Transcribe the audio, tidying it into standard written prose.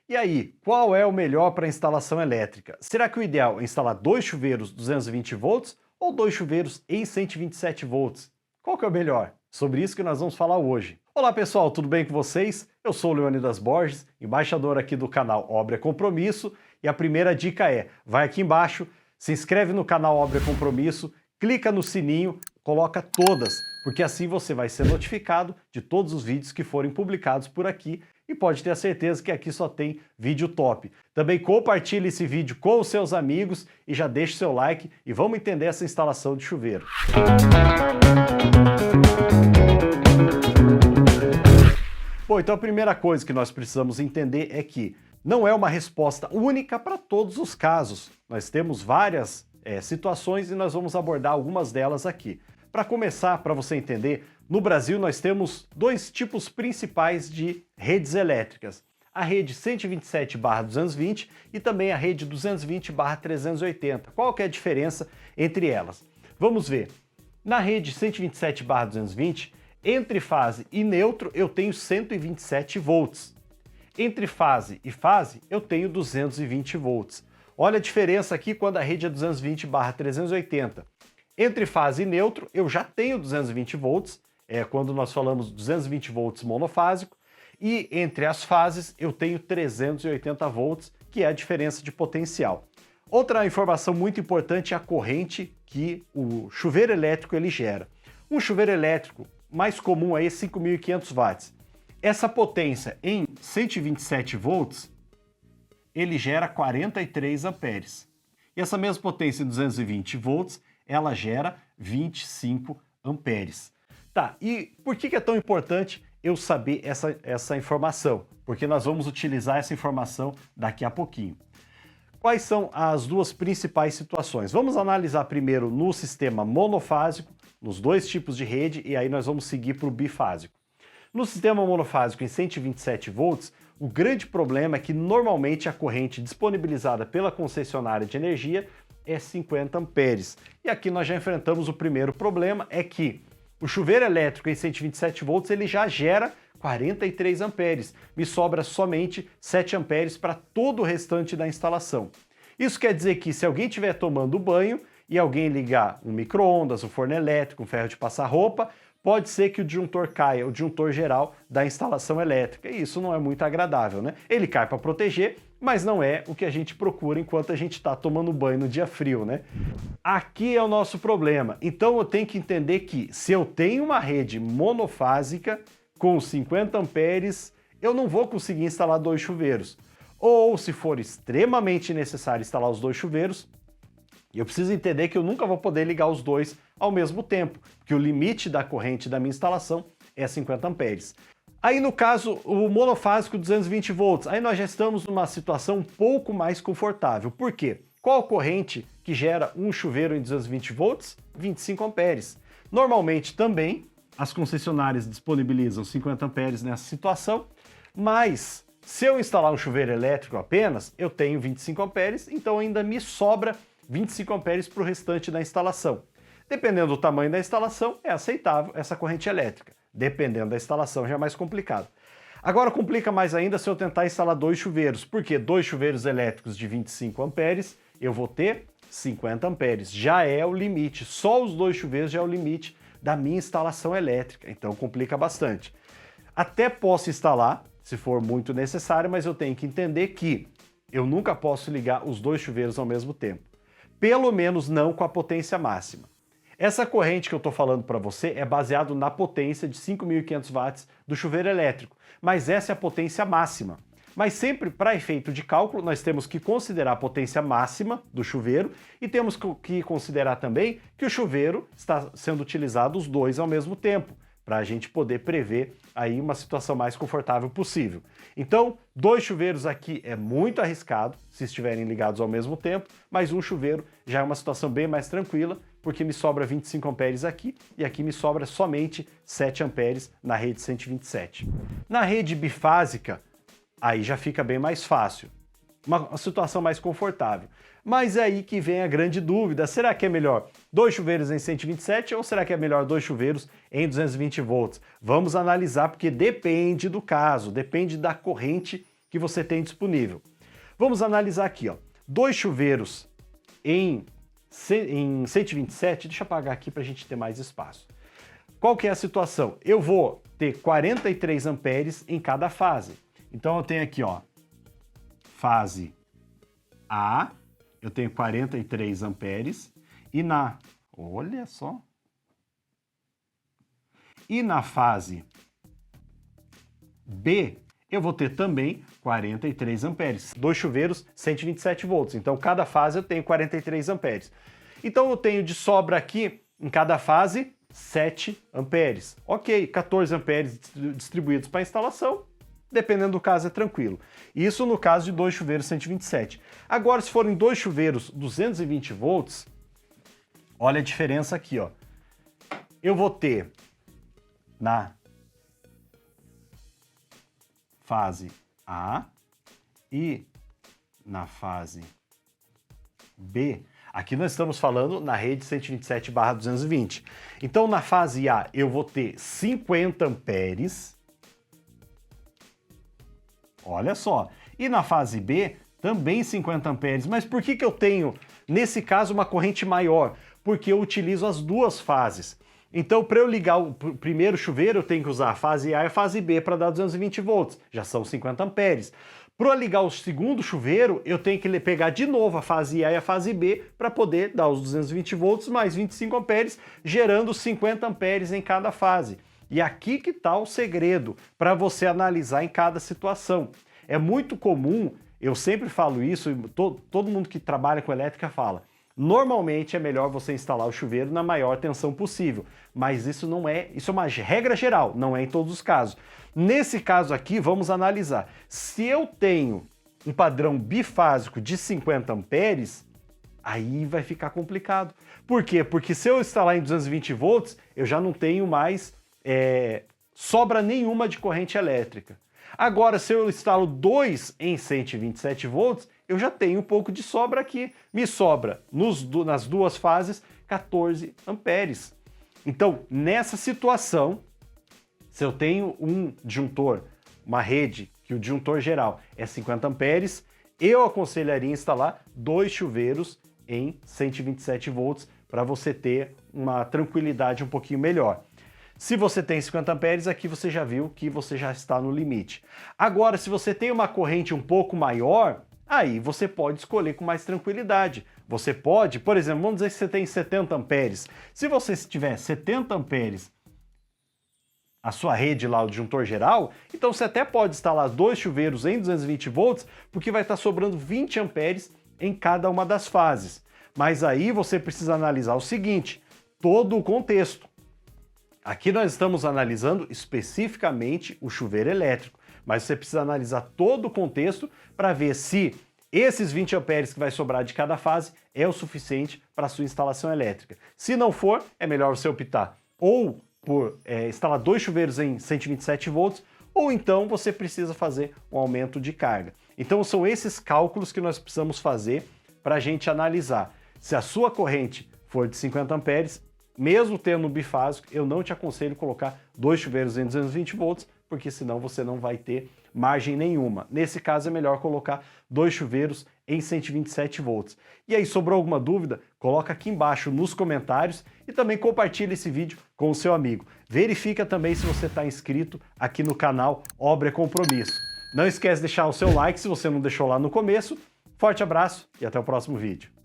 E aí, qual é o melhor para instalação elétrica? Será que o ideal é instalar dois chuveiros 220 volts ou dois chuveiros em 127 volts? Qual que é o melhor? Sobre isso que nós vamos falar hoje. Olá pessoal, tudo bem com vocês? Eu sou o Leônidas Borges, embaixador aqui do canal Obra é Compromisso, e a primeira dica é, vai aqui embaixo, se inscreve no canal Obra é Compromisso, clica no sininho, coloca todas, porque assim você vai ser notificado de todos os vídeos que forem publicados por aqui e pode ter a certeza que aqui só tem vídeo top. Também compartilhe esse vídeo com os seus amigos e já deixe seu like e vamos entender essa instalação de chuveiro. Bom, então a primeira coisa que nós precisamos entender é que não é uma resposta única para todos os casos. Nós temos várias situações e nós vamos abordar algumas delas aqui. Para começar, para você entender, no Brasil nós temos dois tipos principais de redes elétricas. A rede 127/220 e também a rede 220/380. Qual que é a diferença entre elas? Vamos ver. Na rede 127/220, entre fase e neutro eu tenho 127 volts. Entre fase e fase eu tenho 220 volts. Olha a diferença aqui quando a rede é 220/380. Entre fase e neutro, eu já tenho 220 volts, quando nós falamos 220 volts monofásico, e entre as fases eu tenho 380 volts, que é a diferença de potencial. Outra informação muito importante é a corrente que o chuveiro elétrico ele gera. Um chuveiro elétrico mais comum aí é 5.500 watts. Essa potência em 127 volts, ele gera 43 amperes. E essa mesma potência em 220 volts, ela gera 25 amperes. Tá, e por que é tão importante eu saber essa informação? Porque nós vamos utilizar essa informação daqui a pouquinho. Quais são as duas principais situações? Vamos analisar primeiro no sistema monofásico, nos dois tipos de rede, e aí nós vamos seguir para o bifásico. No sistema monofásico em 127 volts, o grande problema é que normalmente a corrente disponibilizada pela concessionária de energia é 50 amperes. E aqui nós já enfrentamos o primeiro problema, é que o chuveiro elétrico em 127 volts ele já gera 43 amperes. Me sobra somente 7 amperes para todo o restante da instalação. Isso quer dizer que se alguém estiver tomando banho e alguém ligar um micro-ondas, um forno elétrico, um ferro de passar roupa, pode ser que o disjuntor caia, o disjuntor geral da instalação elétrica. E isso não é muito agradável, né? Ele cai para proteger, mas não é o que a gente procura enquanto a gente está tomando banho no dia frio, né? Aqui é o nosso problema. Então eu tenho que entender que se eu tenho uma rede monofásica com 50 amperes, eu não vou conseguir instalar dois chuveiros. Ou se for extremamente necessário instalar os dois chuveiros, eu preciso entender que eu nunca vou poder ligar os dois ao mesmo tempo, porque o limite da corrente da minha instalação é 50 amperes. Aí no caso, o monofásico 220 volts, aí nós já estamos numa situação um pouco mais confortável. Por quê? Qual a corrente que gera um chuveiro em 220 volts? 25 amperes. Normalmente também as concessionárias disponibilizam 50 amperes nessa situação, mas se eu instalar um chuveiro elétrico apenas, eu tenho 25 amperes, então ainda me sobra 25 amperes para o restante da instalação. Dependendo do tamanho da instalação, é aceitável essa corrente elétrica. Dependendo da instalação, já é mais complicado. Agora complica mais ainda se eu tentar instalar dois chuveiros, porque dois chuveiros elétricos de 25 amperes, eu vou ter 50 amperes. Já é o limite, só os dois chuveiros já é o limite da minha instalação elétrica, então complica bastante. Até posso instalar, se for muito necessário, mas eu tenho que entender que eu nunca posso ligar os dois chuveiros ao mesmo tempo. Pelo menos não com a potência máxima. Essa corrente que eu estou falando para você é baseado na potência de 5.500 watts do chuveiro elétrico, mas essa é a potência máxima. Mas sempre, para efeito de cálculo, nós temos que considerar a potência máxima do chuveiro e temos que considerar também que o chuveiro está sendo utilizado os dois ao mesmo tempo, para a gente poder prever aí uma situação mais confortável possível. Então, dois chuveiros aqui é muito arriscado, se estiverem ligados ao mesmo tempo, mas um chuveiro já é uma situação bem mais tranquila, porque me sobra 25 amperes aqui, e aqui me sobra somente 7 amperes na rede 127. Na rede bifásica, aí já fica bem mais fácil, uma situação mais confortável. Mas é aí que vem a grande dúvida, será que é melhor dois chuveiros em 127 ou será que é melhor dois chuveiros em 220 volts? Vamos analisar porque depende do caso, depende da corrente que você tem disponível. Vamos analisar aqui, ó. 2 chuveiros em 127, deixa eu apagar aqui para a gente ter mais espaço. Qual que é a situação? Eu vou ter 43 amperes em cada fase. Então eu tenho aqui, ó, fase A, eu tenho 43 amperes, e olha só, e na fase B, eu vou ter também 43 amperes. 2 chuveiros, 127 volts. Então, cada fase eu tenho 43 amperes. Então, eu tenho de sobra aqui, em cada fase, 7 amperes. Ok, 14 amperes distribuídos para a instalação. Dependendo do caso, é tranquilo. Isso no caso de 2 chuveiros 127. Agora, se forem 2 chuveiros 220 volts, olha a diferença aqui, ó. Eu vou ter na fase A e na fase B. Aqui nós estamos falando na rede 127/220. Então, na fase A, eu vou ter 50 amperes. Olha só. E na fase B, também 50 amperes. Mas por que eu tenho, nesse caso, uma corrente maior? Porque eu utilizo as duas fases. Então, para eu ligar o primeiro chuveiro, eu tenho que usar a fase A e a fase B para dar 220 volts. Já são 50 amperes. Para ligar o segundo chuveiro, eu tenho que pegar de novo a fase A e a fase B para poder dar os 220 volts mais 25 amperes, gerando 50 amperes em cada fase. E aqui que está o segredo para você analisar em cada situação. É muito comum, eu sempre falo isso, todo mundo que trabalha com elétrica fala, normalmente é melhor você instalar o chuveiro na maior tensão possível, mas isso é uma regra geral, não é em todos os casos. Nesse caso aqui, vamos analisar. Se eu tenho um padrão bifásico de 50 amperes, aí vai ficar complicado. Por quê? Porque se eu instalar em 220 volts, eu já não tenho mais sobra nenhuma de corrente elétrica. Agora, se eu instalo 2 em 127 volts, eu já tenho um pouco de sobra aqui. Me sobra, nas duas fases, 14 amperes. Então, nessa situação, se eu tenho um disjuntor, uma rede, que o disjuntor geral é 50 amperes, eu aconselharia instalar 2 chuveiros em 127 volts para você ter uma tranquilidade um pouquinho melhor. Se você tem 50 amperes, aqui você já viu que você já está no limite. Agora, se você tem uma corrente um pouco maior, aí você pode escolher com mais tranquilidade. Você pode, por exemplo, vamos dizer que você tem 70 amperes. Se você tiver 70 amperes, a sua rede lá, o disjuntor geral, então você até pode instalar 2 chuveiros em 220 volts, porque vai estar sobrando 20 amperes em cada uma das fases. Mas aí você precisa analisar o seguinte, todo o contexto. Aqui nós estamos analisando especificamente o chuveiro elétrico, mas você precisa analisar todo o contexto para ver se esses 20 amperes que vai sobrar de cada fase é o suficiente para a sua instalação elétrica. Se não for, é melhor você optar ou por instalar 2 chuveiros em 127 volts, ou então você precisa fazer um aumento de carga. Então são esses cálculos que nós precisamos fazer para a gente analisar. Se a sua corrente for de 50 amperes, mesmo tendo um bifásico, eu não te aconselho colocar 2 chuveiros em 220 volts, porque senão você não vai ter margem nenhuma. Nesse caso é melhor colocar 2 chuveiros em 127 volts. E aí, sobrou alguma dúvida? Coloca aqui embaixo nos comentários e também compartilha esse vídeo com o seu amigo. Verifica também se você está inscrito aqui no canal Obra é Compromisso. Não esquece de deixar o seu like se você não deixou lá no começo. Forte abraço e até o próximo vídeo.